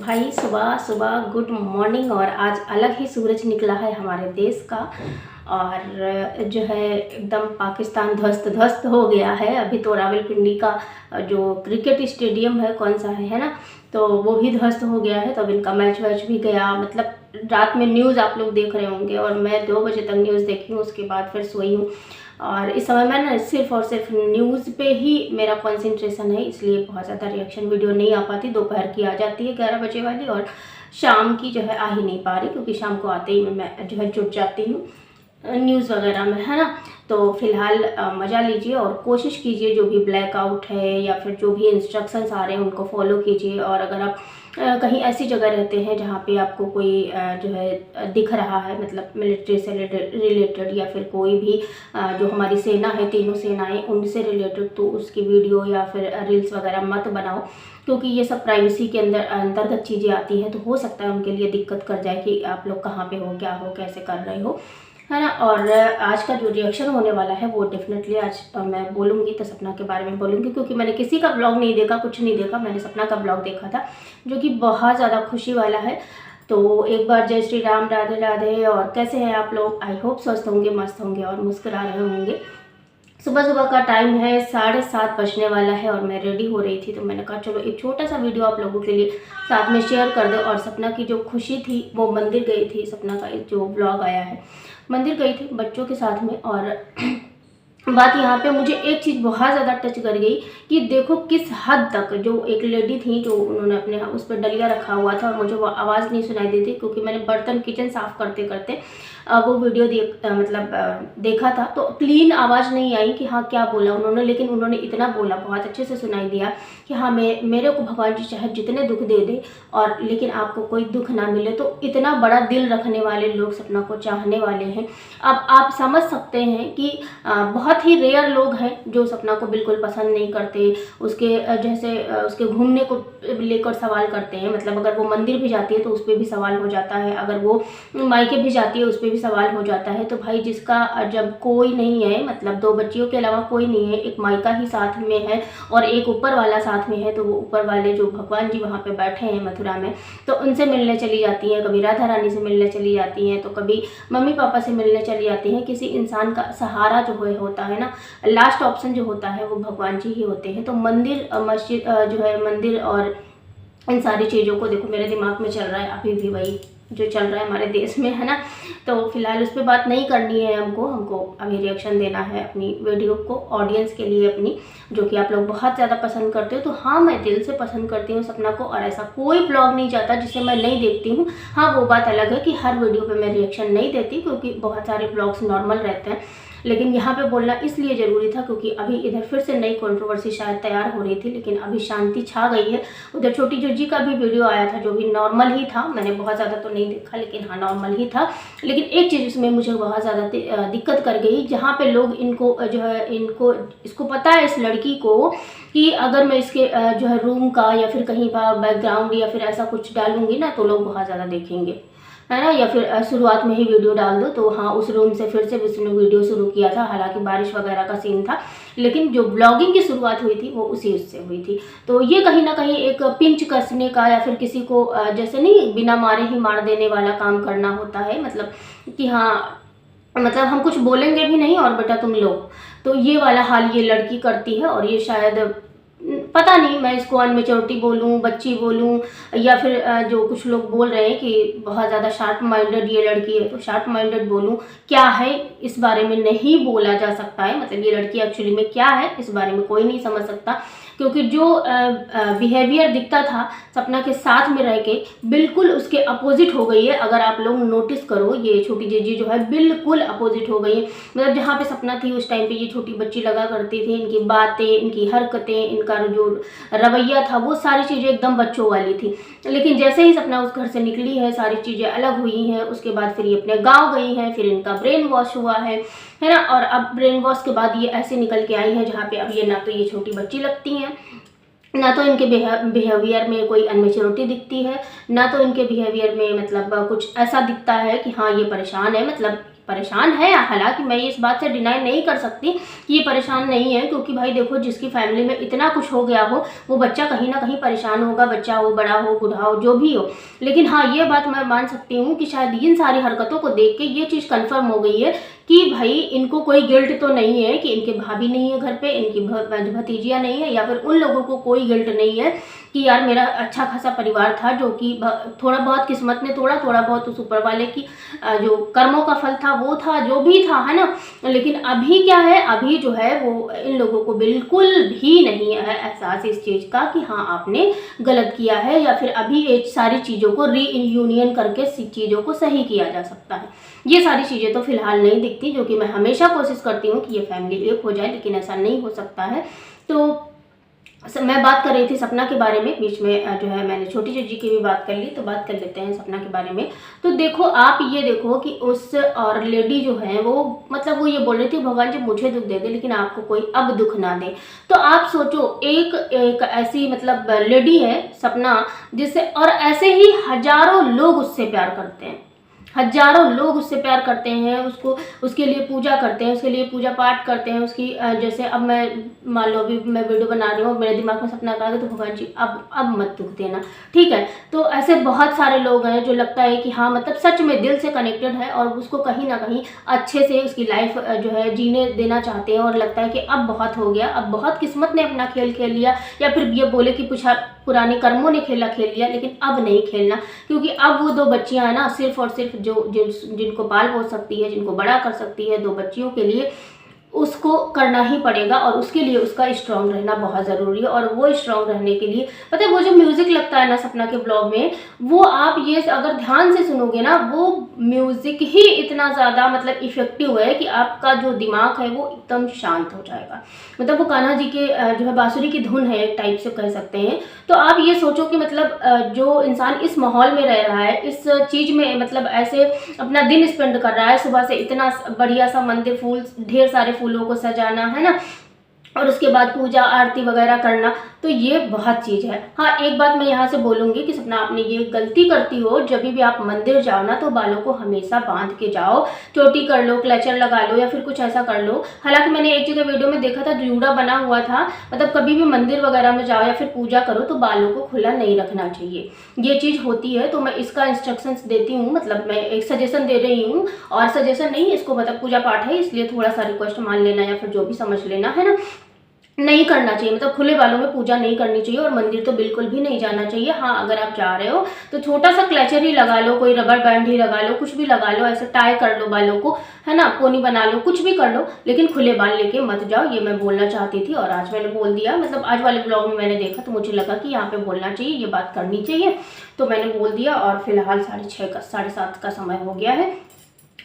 भाई सुबह सुबह गुड मॉर्निंग। और आज अलग ही सूरज निकला है हमारे देश का। और जो है एकदम पाकिस्तान ध्वस्त ध्वस्त हो गया है। अभी तो रावलपिंडी का जो क्रिकेट स्टेडियम है, कौन सा है ना, तो वो भी ध्वस्त हो गया है। तो अब इनका मैच वैच भी गया। मतलब रात में न्यूज़ आप लोग देख रहे होंगे और मैं 2 बजे तक न्यूज़ देखी हूँ, उसके बाद फिर सोई हूँ। और इस समय मैं ना सिर्फ और सिर्फ न्यूज़ पे ही मेरा कंसंट्रेशन है, इसलिए बहुत ज़्यादा रिएक्शन वीडियो नहीं आ पाती। दोपहर की आ जाती है 11 बजे वाली, और शाम की जो है आ ही नहीं पा रही, क्योंकि शाम को आते ही मैं जो है जुट जाती हूँ न्यूज़ वगैरह में, है ना। तो फिलहाल मज़ा लीजिए और कोशिश कीजिए, जो भी ब्लैकआउट है या फिर जो भी इंस्ट्रक्शंस आ रहे हैं उनको फॉलो कीजिए। और अगर आप कहीं ऐसी जगह रहते हैं जहाँ पे आपको कोई जो है दिख रहा है, मतलब मिलिट्री से रिलेटेड या फिर कोई भी जो हमारी सेना है, तीनों सेनाएं, उनसे रिलेटेड, तो उसकी वीडियो या फिर रील्स वगैरह मत बनाओ, क्योंकि ये सब प्राइवेसी के अंतर्गत चीज़ें आती हैं। तो हो सकता है उनके लिए दिक्कत कर जाए कि आप लोग कहाँ पे हो, क्या हो, कैसे कर रहे हो, है ना। और आज का जो रिएक्शन होने वाला है वो डेफिनेटली आज मैं बोलूँगी तो सपना के बारे में बोलूँगी, क्योंकि मैंने किसी का ब्लॉग नहीं देखा, कुछ नहीं देखा। मैंने सपना का ब्लॉग देखा था, जो कि बहुत ज़्यादा खुशी वाला है। तो एक बार जय श्री राम, राधे राधे। और कैसे हैं आप लोग? आई होप स्वस्थ होंगे, मस्त होंगे और मुस्कुरा रहे होंगे। सुबह सुबह का टाइम है, 7:30 बजने वाला है और मैं रेडी हो रही थी। तो मैंने कहा चलो एक छोटा सा वीडियो आप लोगों के लिए साथ में शेयर कर दो। और सपना की जो खुशी थी, वो मंदिर गई थी। सपना का एक जो ब्लॉग आया है, मंदिर गई थी बच्चों के साथ में। और बात यहाँ पे मुझे एक चीज़ बहुत ज़्यादा टच कर गई कि देखो किस हद तक जो एक लेडी थी, जो उन्होंने अपने उस पर डलिया रखा हुआ था, और मुझे वो आवाज़ नहीं सुनाई दी थी, क्योंकि मैंने बर्तन किचन साफ़ करते करते वो वीडियो देखा था। तो क्लीन आवाज़ नहीं आई कि हाँ क्या बोला उन्होंने, लेकिन उन्होंने इतना बोला, बहुत अच्छे से सुनाई दिया कि हाँ मेरे को भगवान जी चाहे जितने दुख दे दे, और लेकिन आपको कोई दुख ना मिले। तो इतना बड़ा दिल रखने वाले लोग सपना को चाहने वाले हैं। अब आप समझ सकते हैं कि बहुत ही रेयर लोग हैं जो सपना को बिल्कुल पसंद नहीं करते। उसके जैसे उसके घूमने को लेकर सवाल करते हैं। मतलब अगर वो मंदिर भी जाती है तो उस पर भी सवाल हो जाता है, अगर वो मायके भी जाती है उस पर भी सवाल हो जाता है। तो भाई जिसका जब कोई नहीं है, मतलब 2 बच्चियों के अलावा कोई नहीं है, एक मायका ही साथ में है और एक ऊपर वाला साथ में है, तो वो ऊपर वाले जो भगवान जी वहाँ पे बैठे हैं मथुरा में, तो उनसे मिलने चली जाती हैं। कभी राधा रानी से मिलने चली जाती हैं, तो कभी मम्मी पापा से मिलने चली जाती हैं। किसी इंसान का सहारा जो होता है ना, लास्ट ऑप्शन जो होता है वो भगवान जी ही होते हैं। तो मंदिर, मस्जिद जो है, मंदिर और इन सारी चीज़ों को देखो, मेरे दिमाग में चल रहा है अभी भी वही जो चल रहा है हमारे देश में, है ना। तो फिलहाल उस पर बात नहीं करनी है हमको अभी रिएक्शन देना है अपनी वीडियो को, ऑडियंस के लिए अपनी, जो कि आप लोग बहुत ज़्यादा पसंद करते हो। तो हाँ, मैं दिल से पसंद करती हूँ सपना को, और ऐसा कोई ब्लॉग नहीं जाता जिसे मैं नहीं देखती हूँ। हाँ, वो बात अलग है कि हर वीडियो पे मैं रिएक्शन नहीं देती, क्योंकि बहुत सारे ब्लॉग्स नॉर्मल रहते हैं। लेकिन यहाँ पे बोलना इसलिए ज़रूरी था क्योंकि अभी इधर फिर से नई कंट्रोवर्सी शायद तैयार हो रही थी, लेकिन अभी शांति छा गई है। उधर छोटी जोजी का भी वीडियो आया था, जो भी नॉर्मल ही था। मैंने बहुत ज़्यादा तो नहीं देखा, लेकिन हाँ नॉर्मल ही था। लेकिन एक चीज़ उसमें मुझे बहुत ज़्यादा दिक्कत कर गई, जहाँ पे लोग इनको जो है इसको पता है, इस लड़की को, कि अगर मैं इसके जो है रूम का या फिर कहीं का बैकग्राउंड या फिर ऐसा कुछ डालूंगी ना, तो लोग बहुत ज़्यादा देखेंगे, है ना। या फिर शुरुआत में ही वीडियो डाल दो। तो हाँ, उस रूम से फिर से उसने वीडियो शुरू किया था। हालांकि बारिश वगैरह का सीन था, लेकिन जो ब्लॉगिंग की शुरुआत हुई थी वो उससे हुई थी। तो ये कहीं ना कहीं एक पिंच कसने का, या फिर किसी को जैसे नहीं बिना मारे ही मार देने वाला काम करना होता है। मतलब कि हाँ, मतलब हम कुछ बोलेंगे भी नहीं और बेटा तुम लो। तो ये वाला हाल ये लड़की करती है। और ये शायद पता नहीं मैं इसको अनमेच्योरिटी बोलूँ, बच्ची बोलूँ, या फिर जो कुछ लोग बोल रहे हैं कि बहुत ज़्यादा शार्प माइंडेड ये लड़की है, तो शार्प माइंडेड बोलूँ, क्या है इस बारे में नहीं बोला जा सकता है। मतलब ये लड़की एक्चुअली में क्या है इस बारे में कोई नहीं समझ सकता, क्योंकि जो बिहेवियर दिखता था सपना के साथ में रह के, बिल्कुल उसके अपोजिट हो गई है। अगर आप लोग नोटिस करो, ये छोटी जीजी जो है बिल्कुल अपोजिट हो गई है। मतलब जहाँ पे सपना थी उस टाइम पे ये छोटी बच्ची लगा करती थी, इनकी बातें, इनकी हरकतें, इनका जो रवैया था, वो सारी चीज़ें एकदम बच्चों वाली थी। लेकिन जैसे ही सपना उस घर से निकली है, सारी चीज़ें अलग हुई हैं। उसके बाद फिर ये अपने गाँव गई हैं, फिर इनका ब्रेन वॉश हुआ है ना। और अब ब्रेन वॉश के बाद ये ऐसे निकल के आई है, जहाँ पे अब ये ना तो ये छोटी बच्ची लगती हैं, ना तो इनके बिहेवियर में कोई अनमेच्योरिटी दिखती है, ना तो इनके बिहेवियर में मतलब कुछ ऐसा दिखता है कि हाँ ये परेशान है। मतलब परेशान है। हालांकि मैं इस बात से डिनाई नहीं कर सकती कि ये परेशान नहीं है, क्योंकि भाई देखो जिसकी फैमिली में इतना कुछ हो गया हो वो बच्चा कहीं ना कहीं परेशान होगा, बच्चा हो, बड़ा हो, बूढ़ा हो, जो भी हो। लेकिन हाँ, ये बात मैं मान सकती हूँ कि शायद इन सारी हरकतों को देख के ये चीज़ कन्फर्म हो गई है कि भाई इनको कोई गिल्ट तो नहीं है कि इनके भाभी नहीं है घर पे, इनकी भतीजियाँ नहीं है, या फिर उन लोगों को कोई गिल्ट नहीं है कि यार मेरा अच्छा खासा परिवार था जो कि थोड़ा बहुत किस्मत ने तोड़ा, थोड़ा बहुत उस ऊपर वाले की जो कर्मों का फल था वो था, जो भी था, है ना। लेकिन अभी क्या है, अभी जो है वो इन लोगों को बिल्कुल भी नहीं है एहसास इस चीज़ का कि हाँ आपने गलत किया है, या फिर अभी ये सारी चीज़ों को रीयूनियन करके चीज़ों को सही किया जा सकता है। ये सारी चीज़ें तो फिलहाल नहीं दिखती, जो कि मैं हमेशा कोशिश करती हूँ कि ये फैमिली एक हो जाए, लेकिन ऐसा नहीं हो सकता है। तो मैं बात कर रही थी सपना के बारे में, बीच में जो है मैंने छोटी जीजी की भी बात कर ली, तो बात कर लेते हैं सपना के बारे में। तो देखो आप ये देखो कि उस और लेडी जो है वो मतलब वो ये बोल रही थी भगवान जी मुझे दुख दे दे लेकिन आपको कोई अब दुख ना दे। तो आप सोचो एक ऐसी मतलब लेडी है सपना, जिससे और ऐसे ही हजारों लोग उससे प्यार करते हैं, हजारों लोग उससे प्यार करते हैं, उसको उसके लिए पूजा करते हैं, उसके लिए पूजा पाठ करते हैं उसकी। जैसे अब मैं मान लो अभी मैं वीडियो बना रही हूँ, मेरे दिमाग में सपना आ गया तो भगवान जी अब मत दुख देना, ठीक है। तो ऐसे बहुत सारे लोग हैं जो लगता है कि हाँ मतलब सच में दिल से कनेक्टेड है और उसको कहीं ना कहीं अच्छे से उसकी लाइफ जो है जीने देना चाहते हैं, और लगता है कि अब बहुत हो गया, अब बहुत किस्मत ने अपना खेल खेल लिया, या फिर ये बोले कि पुराने कर्मों ने खेल लिया, लेकिन अब नहीं खेलना, क्योंकि अब वो 2 बच्चियां हैं ना, सिर्फ और सिर्फ जिनको पाल पोस सकती है, जिनको बड़ा कर सकती है, 2 बच्चियों के लिए उसको करना ही पड़ेगा, और उसके लिए उसका स्ट्रांग रहना बहुत ज़रूरी है। और वो स्ट्रांग रहने के लिए पता है वो जो म्यूज़िक लगता है ना सपना के ब्लॉग में, वो आप ये अगर ध्यान से सुनोगे ना, वो म्यूज़िक ही इतना ज़्यादा मतलब इफ़ेक्टिव है कि आपका जो दिमाग है वो एकदम शांत हो जाएगा। मतलब वो कान्हा जी के जो है बांसुरी की धुन है एक टाइप से कह सकते हैं। तो आप ये सोचो कि मतलब जो इंसान इस माहौल में रह रहा है, इस चीज़ में मतलब ऐसे अपना दिन स्पेंड कर रहा है, सुबह से इतना बढ़िया सा मंदिर, फूल, ढेर सारे फूलों को सजाना, है ना, और उसके बाद पूजा आरती वगैरह करना, तो ये बहुत चीज़ है। हाँ एक बात मैं यहाँ से बोलूँगी कि सपना आपने ये गलती करती हो, जब भी आप मंदिर जाओ ना तो बालों को हमेशा बांध के जाओ, चोटी कर लो, क्लचर लगा लो, या फिर कुछ ऐसा कर लो। हालांकि मैंने एक जगह वीडियो में देखा था जूड़ा बना हुआ था, मतलब कभी भी मंदिर वगैरह में जाओ या फिर पूजा करो तो बालों को खुला नहीं रखना चाहिए, ये चीज़ होती है। तो मैं इसका इंस्ट्रक्शंस देती हूँ, मतलब मैं एक सजेशन दे रही हूँ, और सजेशन नहीं इसको, मतलब पूजा पाठ है इसलिए थोड़ा सा रिक्वेस्ट मान लेना या फिर जो भी समझ लेना, है ना। नहीं करना चाहिए, मतलब खुले बालों में पूजा नहीं करनी चाहिए, और मंदिर तो बिल्कुल भी नहीं जाना चाहिए। हाँ अगर आप जा रहे हो तो छोटा सा क्लचर ही लगा लो, कोई रबर बैंड ही लगा लो, कुछ भी लगा लो, ऐसे टाई कर लो बालों को, है ना, पोनी बना लो, कुछ भी कर लो, लेकिन खुले बाल लेके मत जाओ, ये मैं बोलना चाहती थी। और आज मैंने बोल दिया, मतलब आज वाले ब्लॉग में मैंने देखा तो मुझे लगा कि यहाँ पे बोलना चाहिए, ये बात करनी चाहिए, तो मैंने बोल दिया। और फिलहाल 6:30 का समय हो गया है।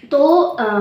तो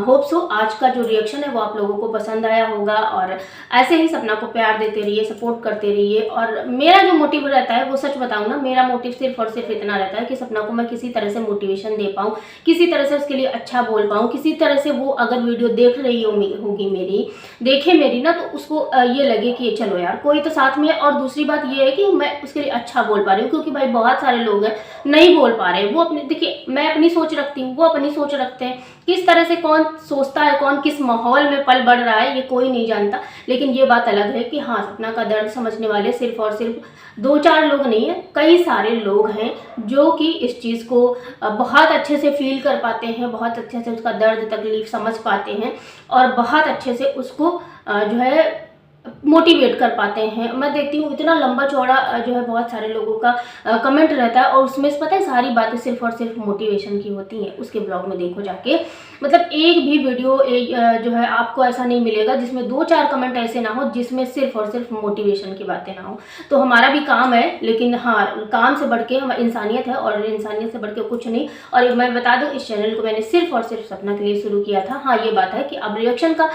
होप सो आज का जो रिएक्शन है वो आप लोगों को पसंद आया होगा, और ऐसे ही सपना को प्यार देते रहिए, सपोर्ट करते रहिए। और मेरा जो मोटिव रहता है वो सच बताऊं ना, मेरा मोटिव सिर्फ और सिर्फ इतना रहता है कि सपना को मैं किसी तरह से मोटिवेशन दे पाऊँ, किसी तरह से उसके लिए अच्छा बोल पाऊँ, किसी तरह से वो अगर वीडियो देख रही होगी मेरी, देखे मेरी ना, तो उसको ये लगे कि चलो यार कोई तो साथ में है। और दूसरी बात ये है कि मैं उसके लिए अच्छा बोल पा रही हूँ, क्योंकि भाई बहुत सारे लोग हैं नहीं बोल पा रहे, वो अपनी, देखिए मैं अपनी सोच रखती हूँ, वो अपनी सोच रखते हैं, किस तरह से कौन सोचता है, कौन किस माहौल में पल बढ़ रहा है, ये कोई नहीं जानता। लेकिन ये बात अलग है कि हाँ सपना का दर्द समझने वाले सिर्फ और सिर्फ 2-4 लोग नहीं है, कई सारे लोग हैं जो कि इस चीज़ को बहुत अच्छे से फील कर पाते हैं, बहुत अच्छे से उसका दर्द तकलीफ समझ पाते हैं, और बहुत अच्छे से उसको जो है मोटिवेट कर पाते हैं। मैं देखती हूँ इतना लंबा चौड़ा जो है बहुत सारे लोगों का कमेंट रहता है, और उसमें से पता है सारी बातें सिर्फ और सिर्फ मोटिवेशन की होती हैं। उसके ब्लॉग में देखो जाके, मतलब एक भी वीडियो जो है आपको ऐसा नहीं मिलेगा जिसमें 2-4 कमेंट ऐसे ना हो जिसमें सिर्फ और सिर्फ मोटिवेशन की बातें ना हो। तो हमारा भी काम है, लेकिन हाँ काम से बढ़ के हम इंसानियत है, और इंसानियत से बढ़ के कुछ नहीं। और मैं बता दूँ इस चैनल को मैंने सिर्फ और सिर्फ सपना के लिए शुरू किया था। हाँ ये बात है कि अब रिएक्शन का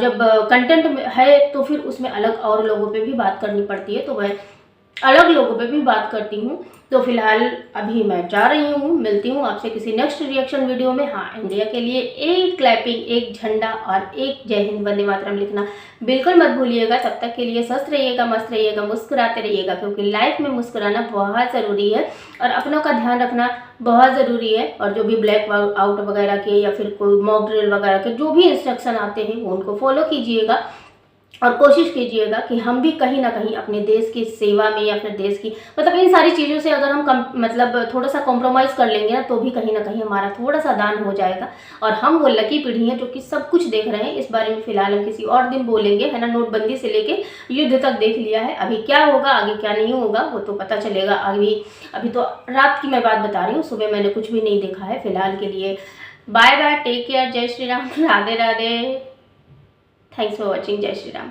जब कंटेंट है तो फिर उसमें अलग और लोगों पे भी बात करनी पड़ती है, तो मैं अलग लोगों पे भी बात करती हूँ। तो फिलहाल अभी मैं जा रही हूँ, मिलती हूँ आपसे किसी नेक्स्ट रिएक्शन वीडियो में। हाँ, इंडिया के लिए एक क्लैपिंग, एक झंडा और एक जय हिंद वंदे मातरम लिखना बिल्कुल मत भूलिएगा। तब तक के लिए स्वस्थ रहिएगा, मस्त रहिएगा, मुस्कुराते रहिएगा, क्योंकि लाइफ में मुस्कुराना बहुत ज़रूरी है और अपनों का ध्यान रखना बहुत ज़रूरी है। और जो भी ब्लैक आउट वगैरह के या फिर कोई मॉक ड्रिल वगैरह के जो भी इंस्ट्रक्शन आते हैं वो उनको फॉलो कीजिएगा और कोशिश कीजिएगा कि हम भी कहीं ना कहीं अपने देश की सेवा में या फिर देश की मतलब इन सारी चीज़ों से अगर हम मतलब थोड़ा सा कॉम्प्रोमाइज़ कर लेंगे ना, तो भी कहीं ना कहीं हमारा थोड़ा सा दान हो जाएगा। और हम वो लकी पीढ़ी हैं जो कि सब कुछ देख रहे हैं। इस बारे में फिलहाल हम किसी और दिन बोलेंगे, है ना। नोटबंदी से लेके युद्ध तक देख लिया है, अभी क्या होगा, आगे क्या नहीं होगा वो तो पता चलेगा। अभी तो रात की मैं बात बता रही हूँ, सुबह मैंने कुछ भी नहीं देखा है। फिलहाल के लिए बाय बाय, टेक केयर, जय Shri Ram, Radhe Radhe, thanks for watching, जय श्री राम।